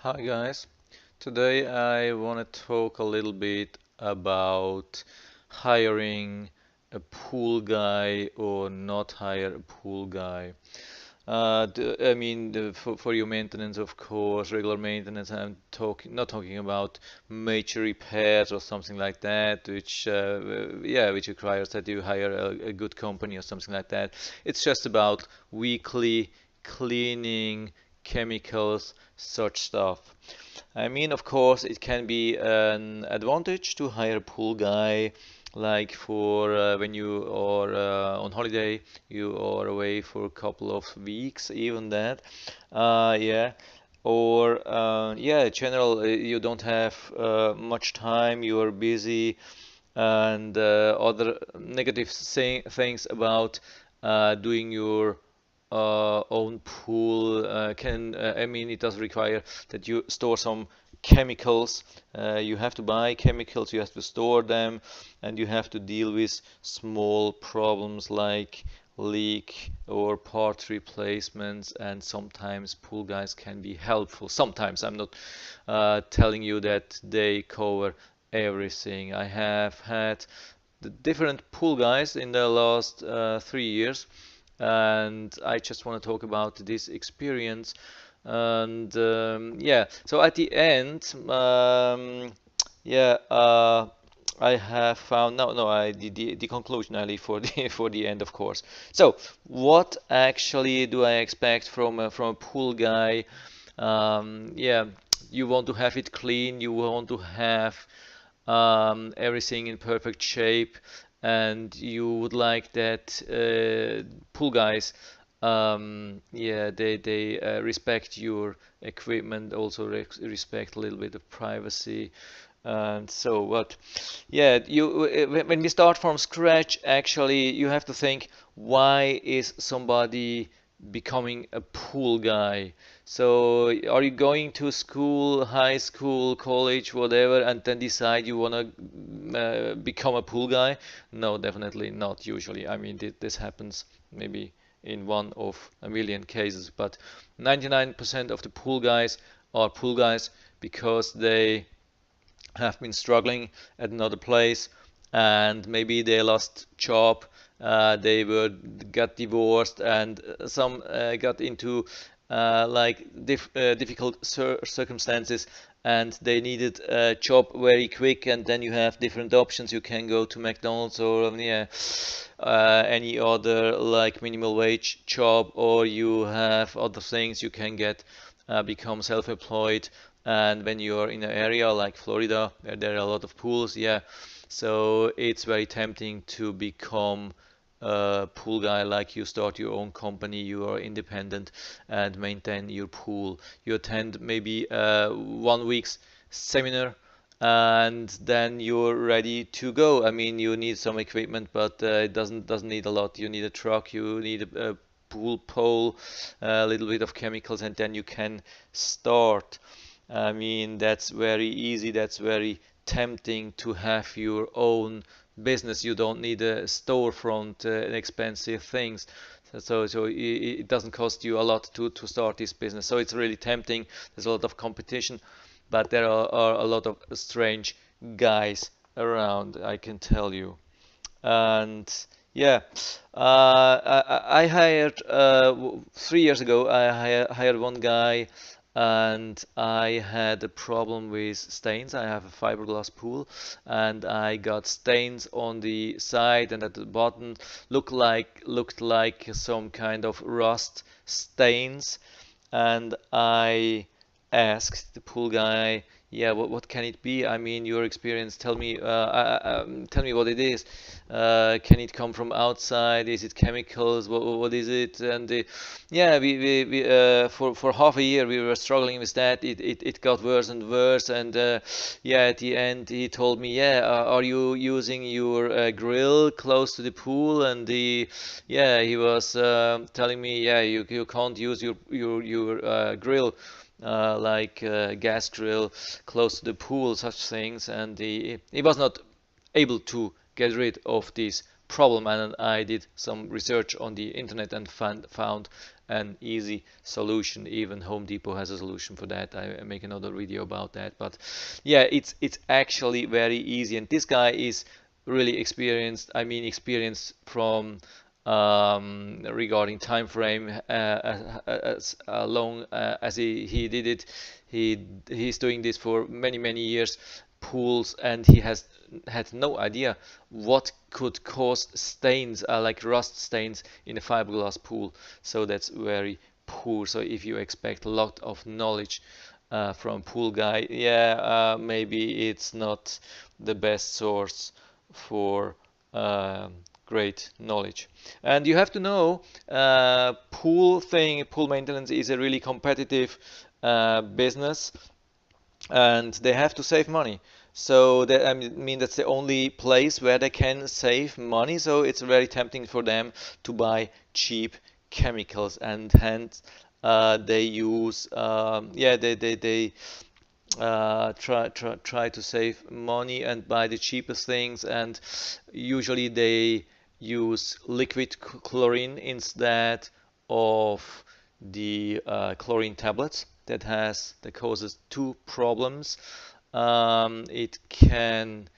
Hi guys, today I want to talk a little bit about hiring a pool guy or not hire a pool guy. For your maintenance, of course, regular maintenance. I'm talking not talking about major repairs or something like that, which requires that you hire a good company or something like that. It's just about weekly cleaning, chemicals, such stuff. I mean, of course, it can be an advantage to hire a pool guy, like for when you are on holiday, you are away for a couple of weeks, even that. Yeah. Or general, you don't have much time, you are busy, and other negative things about doing your own pool it does require that you store some chemicals. You have to buy chemicals, you have to store them, and you have to deal with small problems like leak or part replacements. And sometimes pool guys can be helpful. Sometimes I'm not telling you that they cover everything. I have had the different pool guys in the last 3 years, and I just want to talk about this experience. And so at the end, yeah, I have found no, the conclusion I leave for the for the end, of course. So, what actually do I expect from a pool guy? Yeah, you want to have it clean, you want to have everything in perfect shape, and you would like that pool guys, they respect your equipment, also respect a little bit of privacy. And so what? Yeah, when we start from scratch, actually, you have to think, why is somebody becoming a pool guy? So, are you going to school, high school, college, whatever, and then decide you want to become a pool guy? No, definitely not usually. I mean, this happens maybe in one of a million cases, but 99% of the pool guys are pool guys because they have been struggling at another place, and maybe they lost job, they were got divorced, and some got into difficult circumstances, and they needed a job very quick. And then you have different options. You can go to McDonald's or any other like minimal wage job, or you have other things you can get, become self-employed. And when you are in an area like Florida where there are a lot of pools, yeah, so it's very tempting to become a pool guy. Like, you start your own company, you are independent, and maintain your pool. You attend maybe 1 week's seminar, and then you're ready to go. I mean, you need some equipment, but it doesn't need a lot. You need a truck, you need a pool pole, a little bit of chemicals, and then you can start. I mean, that's very easy, that's very tempting to have your own business. You don't need a storefront and expensive things. So it doesn't cost you a lot to start this business. So it's really tempting. There's a lot of competition, but there are a lot of strange guys around, I can tell you. And yeah, I hired 3 years ago. Hired one guy, and I had a problem with stains. I have a fiberglass pool, and I got stains on the side and at the bottom. Looked like some kind of rust stains, and I asked the pool guy, yeah, what can it be? I mean, your experience, tell me what it is. Can it come from outside? Is it chemicals? What is it? And yeah, for half a year we were struggling with that. It got worse and worse. And yeah, at the end he told me, yeah, are you using your grill close to the pool? And yeah, he was telling me, yeah, you can't use your grill, gas grill close to the pool, such things. And he was not able to get rid of this problem. And I did some research on the internet and found an easy solution. Even Home Depot has a solution for that. I make another video about that. But yeah, it's actually very easy. And this guy is really experienced. I mean, experienced from regarding time frame as long as he did it. He's doing this for many years, pools, and he has had no idea what could cause stains, like rust stains in a fiberglass pool. So that's very poor. So if you expect a lot of knowledge from pool guy, yeah, maybe it's not the best source for great knowledge. And you have to know, pool maintenance is a really competitive business, and they have to save money. So that, I mean, that's the only place where they can save money. So it's very tempting for them to buy cheap chemicals, and hence they use yeah, they try to save money and buy the cheapest things, and usually they use liquid chlorine instead of the chlorine tablets. That causes two problems. It can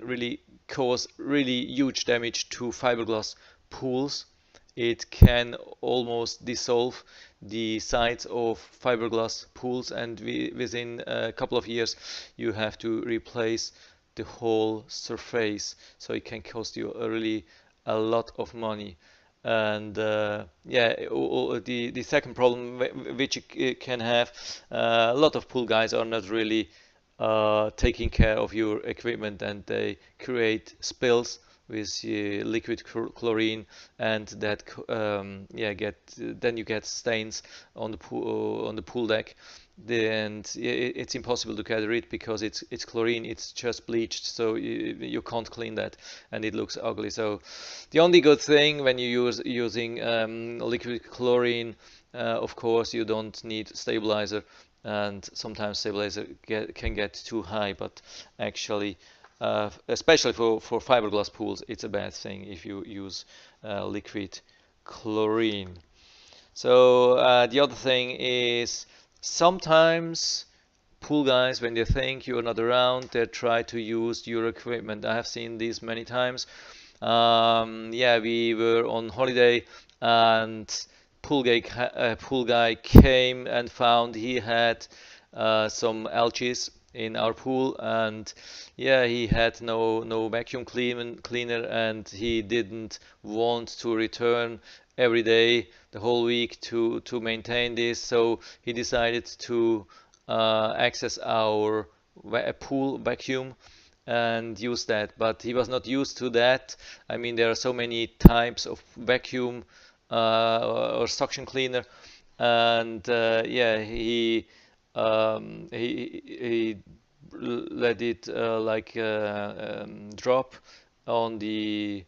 really cause really huge damage to fiberglass pools. It can almost dissolve the sides of fiberglass pools, and within a couple of years you have to replace the whole surface. So it can cost you really a lot of money. And yeah, the second problem which you can have, a lot of pool guys are not really taking care of your equipment, and they create spills with liquid chlorine, and that yeah, then you get stains on the pool deck. And it's impossible to get rid because it's chlorine, it's just bleached, so you can't clean that, and it looks ugly. So the only good thing when you using liquid chlorine, of course, you don't need stabilizer, and sometimes stabilizer can get too high, but actually especially for fiberglass pools, it's a bad thing if you use liquid chlorine. So the other thing is, sometimes pool guys, when they think you're not around, they try to use your equipment. I have seen this many times. Yeah, we were on holiday, and pool guy came and found he had some algae in our pool, and yeah, he had no vacuum cleaner, and he didn't want to return every day the whole week to maintain this. So he decided to access our pool vacuum and use that, but he was not used to that. I mean, there are so many types of vacuum or suction cleaner, and yeah, he let it like drop on the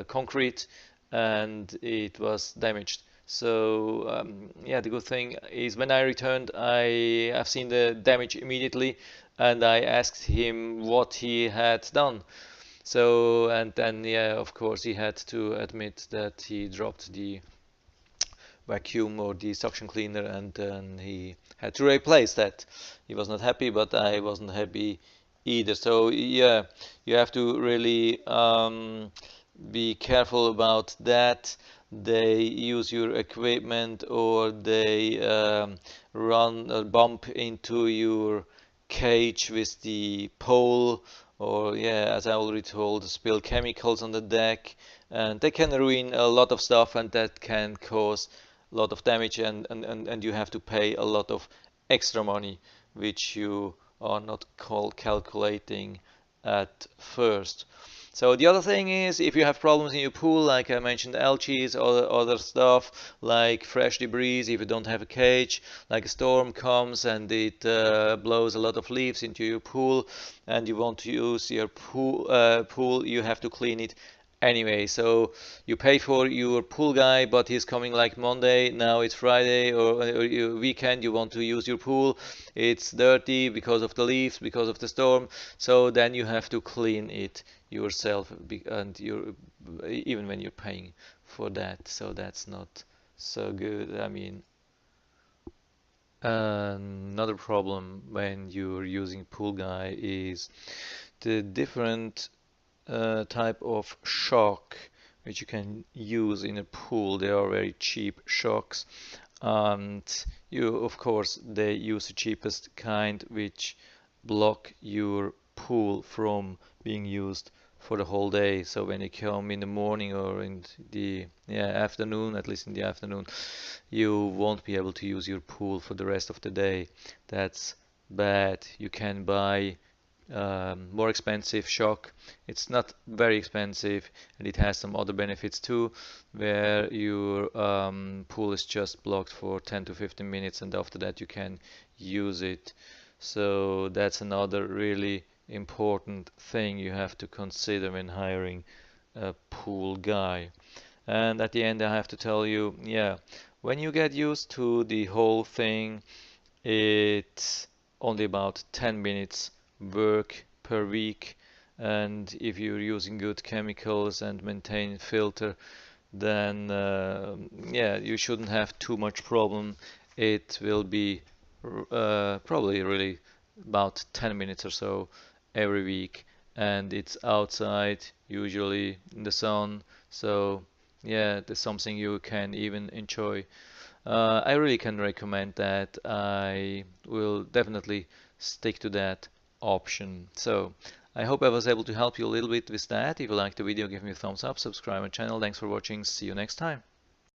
concrete, and it was damaged. So yeah, the good thing is when I returned, I have seen the damage immediately, and I asked him what he had done. So, and then yeah, of course, he had to admit that he dropped the vacuum or the suction cleaner, and then he had to replace that. He was not happy, but I wasn't happy either. So yeah, you have to really be careful about that. They use your equipment, or they run or bump into your cage with the pole, or yeah, as I already told, spill chemicals on the deck, and they can ruin a lot of stuff, and that can cause a lot of damage, and you have to pay a lot of extra money which you are not calculating at first. So the other thing is, if you have problems in your pool, like I mentioned, algae or other stuff, like fresh debris, if you don't have a cage, like a storm comes and it blows a lot of leaves into your pool, and you want to use your pool, you have to clean it anyway. So you pay for your pool guy, but he's coming like Monday, now it's Friday, or your weekend, you want to use your pool, it's dirty because of the leaves, because of the storm, so then you have to clean it yourself, and you're even when you're paying for that, so that's not so good. I mean, another problem when you're using pool guy is the different type of shock which you can use in a pool. They are very cheap shocks, and you, of course, they use the cheapest kind which block your pool from being used for the whole day. So when you come in the morning or in the afternoon, at least in the afternoon, you won't be able to use your pool for the rest of the day. That's bad. You can buy more expensive shock. It's not very expensive, and it has some other benefits too, where your pool is just blocked for 10 to 15 minutes, and after that you can use it. So that's another really important thing you have to consider when hiring a pool guy. And at the end, I have to tell you, yeah, when you get used to the whole thing, it's only about 10 minutes work per week. And if you're using good chemicals and maintain filter, then yeah, you shouldn't have too much problem. It will be probably really about 10 minutes or so every week, and it's outside, usually in the sun. So yeah, that's something you can even enjoy. I really can recommend that. I will definitely stick to that option. So I hope I was able to help you a little bit with that. If you liked the video, give me a thumbs up, subscribe my channel. Thanks for watching. See you next time.